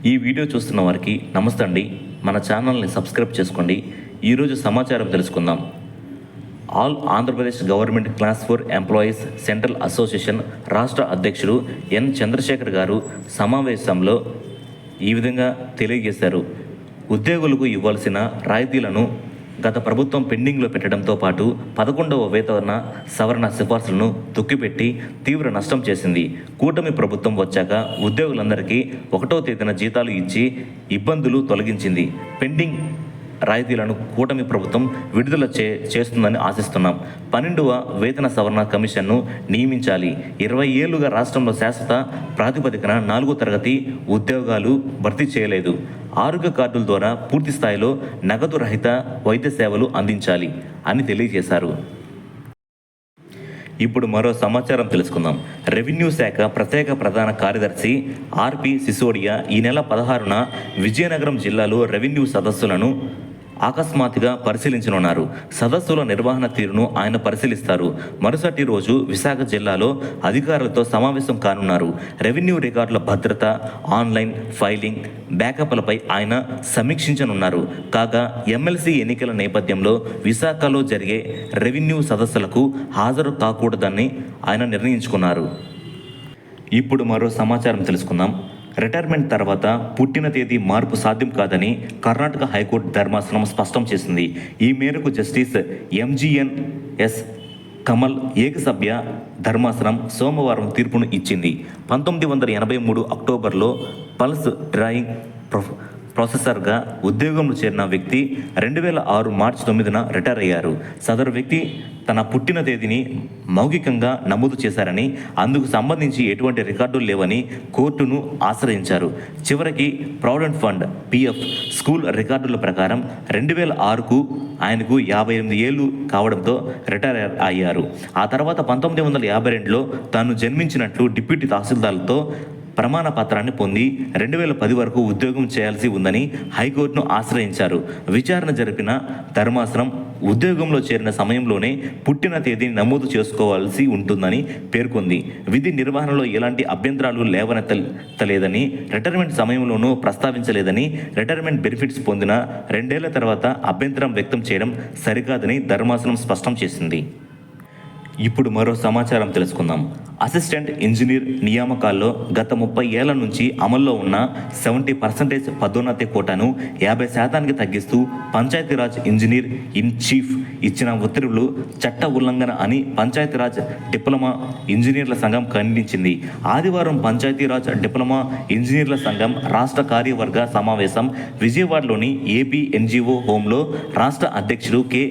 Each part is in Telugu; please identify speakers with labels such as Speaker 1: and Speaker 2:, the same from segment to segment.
Speaker 1: ఈ వీడియో చూస్తున్న వారికి నమస్తే అండి. మన ఛానల్ని సబ్స్క్రైబ్ చేసుకోండి. ఈరోజు సమాచారం తెలుసుకుందాం. All Andhra Pradesh government class 4 employees central association రాష్ట్ర అధ్యక్షుడు ఎన్ చంద్రశేఖర్ గారు సమావేశంలో ఈ విధంగా తెలియజేశారు. ఉద్యోగులకు ఇవ్వాల్సిన రాయితీలను గత ప్రభుత్వం పెండింగ్లో పెట్టడంతో పాటు 11వ వేతన సవరణ సిఫార్సులను తొక్కిపెట్టి తీవ్ర నష్టం చేసింది. కూటమి ప్రభుత్వం వచ్చాక ఉద్యోగులందరికీ 1వ తేదీన జీతాలు ఇచ్చి ఇబ్బందులు తొలగించింది. పెండింగ్ రాయితీలను కూటమి ప్రభుత్వం విడుదల చేస్తుందని ఆశిస్తున్నాం. 12వ వేతన సవరణ కమిషన్ను నియమించాలి. 20 ఏళ్లుగా రాష్ట్రంలో శాశ్వత ప్రాతిపదికన 4వ తరగతి ఉద్యోగాలు భర్తీ చేయలేదు. ఆరోగ్య కార్డుల ద్వారా పూర్తి స్థాయిలో నగదు రహిత వైద్య సేవలు అందించాలి అని తెలియజేశారు. ఇప్పుడు మరో సమాచారం తెలుసుకుందాం. రెవెన్యూ శాఖ ప్రత్యేక ప్రధాన కార్యదర్శి ఆర్పి సిసోడియా ఈ నెల 16న విజయనగరం జిల్లాలో రెవెన్యూ సదస్సులను అకస్మాత్తుగా పరిశీలించనున్నారు. సదస్సుల నిర్వహణ తీరును ఆయన పరిశీలిస్తారు. మరుసటి రోజు విశాఖ జిల్లాలో అధికారులతో సమావేశం కానున్నారు. రెవెన్యూ రికార్డుల భద్రత, ఆన్లైన్ ఫైలింగ్, బ్యాకప్లపై ఆయన సమీక్షించనున్నారు. కాగా ఎమ్మెల్సీ ఎన్నికల నేపథ్యంలో విశాఖలో జరిగే రెవెన్యూ సదస్సులకు హాజరు కాకూడదని ఆయన నిర్ణయించుకున్నారు. ఇప్పుడు మరో సమాచారం తెలుసుకుందాం. రిటైర్మెంట్ తర్వాత పుట్టిన తేదీ మార్పు సాధ్యం కాదని కర్ణాటక హైకోర్టు ధర్మాసనం స్పష్టం చేసింది. ఈ మేరకు జస్టిస్ ఎంజిఎన్ఎస్ కమల్ ఏకసభ్య ధర్మాసనం సోమవారం తీర్పును ఇచ్చింది. 1983 అక్టోబర్లో పల్స్ డ్రాయింగ్ ప్రాసెసర్గా ఉద్యోగంలో చేరిన వ్యక్తి 2006 మార్చి 9న రిటైర్ అయ్యారు. సదరు వ్యక్తి తన పుట్టిన తేదీని మౌఖికంగా నమోదు చేశారని, అందుకు సంబంధించి ఎటువంటి రికార్డులు లేవని కోర్టును ఆశ్రయించారు. చివరికి ప్రావిడెంట్ ఫండ్ పిఎఫ్ స్కూల్ రికార్డుల ప్రకారం 2006కు ఆయనకు 58 ఏళ్ళు కావడంతో రిటైర్ అయ్యారు. ఆ తర్వాత 1952లో తాను జన్మించినట్లు డిప్యూటీ తహసీల్దార్లతో ప్రమాణ పత్రాన్ని పొంది 2010 వరకు ఉద్యోగం చేయాల్సి ఉందని హైకోర్టును ఆశ్రయించారు. విచారణ జరిపిన ధర్మాసనం ఉద్యోగంలో చేరిన సమయంలోనే పుట్టిన తేదీని నమోదు చేసుకోవాల్సి ఉంటుందని పేర్కొంది. విధి నిర్వహణలో ఎలాంటి అభ్యంతరాలు లేవనెత్తలేదని, రిటైర్మెంట్ సమయంలోనూ ప్రస్తావించలేదని, రిటైర్మెంట్ బెనిఫిట్స్ పొందిన 2 ఏళ్ల తర్వాత అభ్యంతరం వ్యక్తం చేయడం సరికాదని ధర్మాసనం స్పష్టం చేసింది. ఇప్పుడు మరో సమాచారం తెలుసుకుందాం. అసిస్టెంట్ ఇంజనీర్ నియామకాల్లో గత 30 ఏళ్ల నుంచి అమల్లో ఉన్న 70% పదోన్నతి కోటాను 50% తగ్గిస్తూ పంచాయతీరాజ్ ఇంజనీర్ ఇన్ చీఫ్ ఇచ్చిన ఉత్తర్వులు చట్ట ఉల్లంఘన అని పంచాయతీరాజ్ డిప్లొమా ఇంజనీర్ల సంఘం ఖండించింది. ఆదివారం పంచాయతీరాజ్ డిప్లొమా ఇంజనీర్ల సంఘం రాష్ట్ర కార్యవర్గ సమావేశం విజయవాడలోని ఏపీ ఎన్జిఓ హోంలో రాష్ట్ర అధ్యక్షుడు కె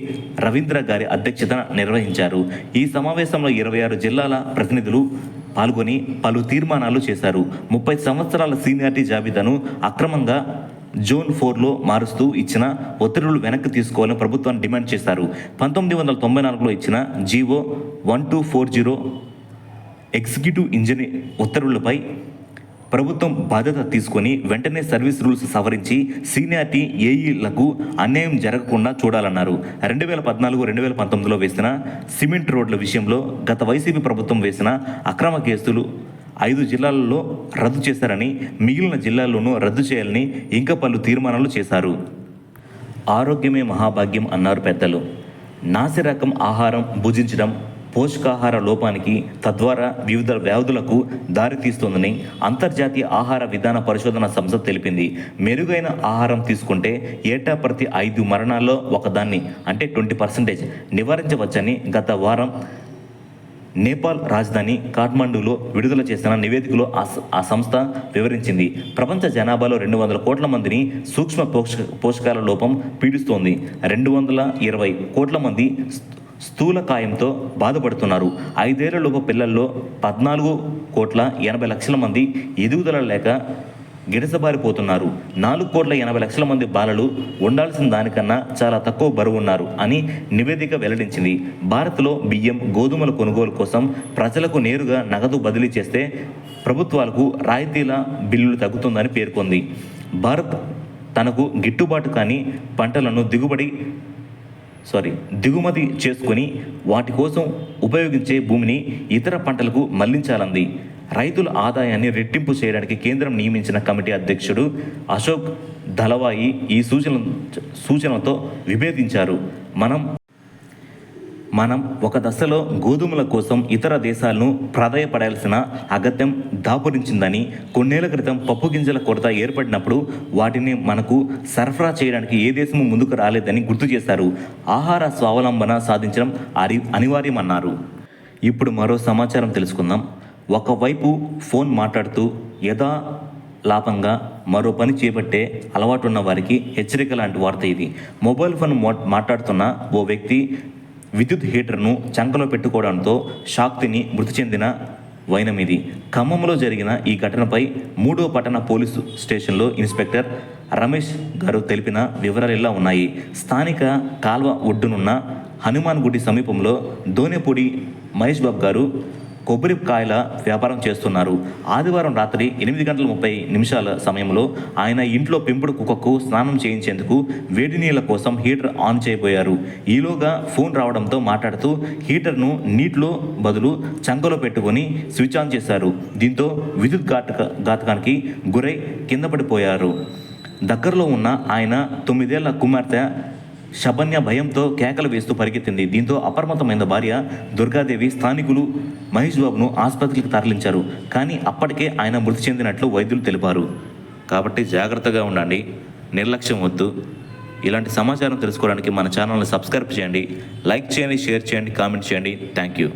Speaker 1: రవీంద్ర గారి అధ్యక్షతన నిర్వహించారు. ఈ సమావేశంలో 26 జిల్లాల ప్రతినిధులు పాల్గొని పలు తీర్మానాలు చేశారు. 30 సంవత్సరాల సీనియారిటీ జాబితాను అక్రమంగా జోన్ 4లో మారుస్తూ ఇచ్చిన ఉత్తర్వులు వెనక్కి తీసుకోవాలని ప్రభుత్వాన్ని డిమాండ్ చేశారు. 1994లో ఇచ్చిన జీవో 1240 ఎగ్జిక్యూటివ్ ఇంజనీర్ ఉత్తర్వులపై ప్రభుత్వం బాధ్యత తీసుకొని వెంటనే సర్వీస్ రూల్స్ సవరించి సీనియారిటీ ఏఈలకు అన్యాయం జరగకుండా చూడాలన్నారు. 2014-2019లో వేసిన సిమెంట్ రోడ్ల విషయంలో గత వైసీపీ ప్రభుత్వం వేసిన అక్రమ కేసులు 5 జిల్లాలలో రద్దు చేశారని, మిగిలిన జిల్లాల్లోనూ రద్దు చేయాలని ఇంకా పలు తీర్మానాలు చేశారు. ఆరోగ్యమే మహాభాగ్యం అన్నారు పెద్దలు. నాసిరకం ఆహారం భుజించడం పోషకాహార లోపానికి, తద్వారా వివిధ వ్యాధులకు దారితీస్తుందని అంతర్జాతీయ ఆహార విధాన పరిశోధన సంస్థ తెలిపింది. మెరుగైన ఆహారం తీసుకుంటే ఏటా ప్రతి 5 మరణాల్లో ఒకదాన్ని అంటే 20% నివారించవచ్చని గత వారం నేపాల్ రాజధాని కాఠ్మండూలో విడుదల చేసిన నివేదికలో ఆ సంస్థ వివరించింది. ప్రపంచ జనాభాలో 200 కోట్ల మందిని సూక్ష్మ పోషకాల లోపం పీడిస్తోంది. 220 కోట్ల మంది స్థూలకాయంతో బాధపడుతున్నారు. 5 ఏళ్లలోపు పిల్లల్లో 14,80,00,000 మంది ఎదుగుదల లేక గిడసబారిపోతున్నారు. 4,80,00,000 మంది బాలలు ఉండాల్సిన దానికన్నా చాలా తక్కువ బరువు ఉన్నారు అని నివేదిక వెల్లడించింది. భారత్లో బియ్యం, గోధుమల కొనుగోలు కోసం ప్రజలకు నేరుగా నగదు బదిలీ చేస్తే ప్రభుత్వాలకు రాయితీల బిల్లులు తగ్గుతుందని పేర్కొంది. భారత్ తనకు గిట్టుబాటు కాని పంటలను దిగుమతి చేసుకుని వాటి కోసం ఉపయోగించే భూమిని ఇతర పంటలకు మళ్లించాలంది. రైతుల ఆదాయాన్ని రెట్టింపు చేయడానికి కేంద్రం నియమించిన కమిటీ అధ్యక్షుడు అశోక్ దళవాయి ఈ సూచనలతో విభేదించారు. మనం ఒక దశలో గోధుమల కోసం ఇతర దేశాలను ప్రాధాయపడాల్సిన అగత్యం దాపురించిందని, కొన్నేళ్ల క్రితం పప్పు గింజల కొరత ఏర్పడినప్పుడు వాటిని మనకు సరఫరా చేయడానికి ఏ దేశము ముందుకు రాలేదని గుర్తు చేశారు. ఆహార స్వావలంబన సాధించడం అనివార్యమన్నారు. ఇప్పుడు మరో సమాచారం తెలుసుకుందాం. ఒకవైపు ఫోన్ మాట్లాడుతూ యథాలాపంగా మరో పని చేపట్టే అలవాటున్న వారికి హెచ్చరిక లాంటి వార్త ఇది. మొబైల్ ఫోన్ మాట్లాడుతున్న ఓ వ్యక్తి విద్యుత్ హీటర్ను చంకలో పెట్టుకోవడంతో షాక్ తిని మృతి చెందిన వైనం ఇది. ఖమ్మంలో జరిగిన ఈ ఘటనపై 3వ పట్టణ పోలీసు స్టేషన్లో ఇన్స్పెక్టర్ రమేష్ గారు తెలిపిన వివరాలు ఇలా ఉన్నాయి. స్థానిక కాల్వ ఒడ్డునున్న హనుమాన్ గుడి సమీపంలో దోనెపూడి మహేష్ బాబు గారు కొబ్బరికాయల వ్యాపారం చేస్తున్నారు. ఆదివారం రాత్రి 8:30 సమయంలో ఆయన ఇంట్లో పెంపుడు కుక్కకు స్నానం చేయించేందుకు వేడి నీళ్ల కోసం హీటర్ ఆన్ చేయబోయారు. ఈలోగా ఫోన్ రావడంతో మాట్లాడుతూ హీటర్ను నీటిలో బదులు చంకలో పెట్టుకొని స్విచ్ ఆన్ చేశారు. దీంతో విద్యుత్ ఘాతకానికి గురై కింద పడిపోయారు. దగ్గరలో ఉన్న ఆయన 9 ఏళ్ల కుమార్తె శబన్య భయంతో కేకలు వేస్తూ పరిగెత్తింది. దీంతో అప్రమత్తమైన భార్య దుర్గాదేవి స్థానికులు మహేష్ బాబును ఆసుపత్రికి తరలించారు. కానీ అప్పటికే ఆయన మృతి చెందినట్లు వైద్యులు తెలిపారు. కాబట్టి జాగ్రత్తగా ఉండండి, నిర్లక్ష్యం వద్దు. ఇలాంటి సమాచారం తెలుసుకోవడానికి మన ఛానల్ని సబ్స్క్రైబ్ చేయండి, లైక్ చేయండి, షేర్ చేయండి, కామెంట్ చేయండి. Thank you.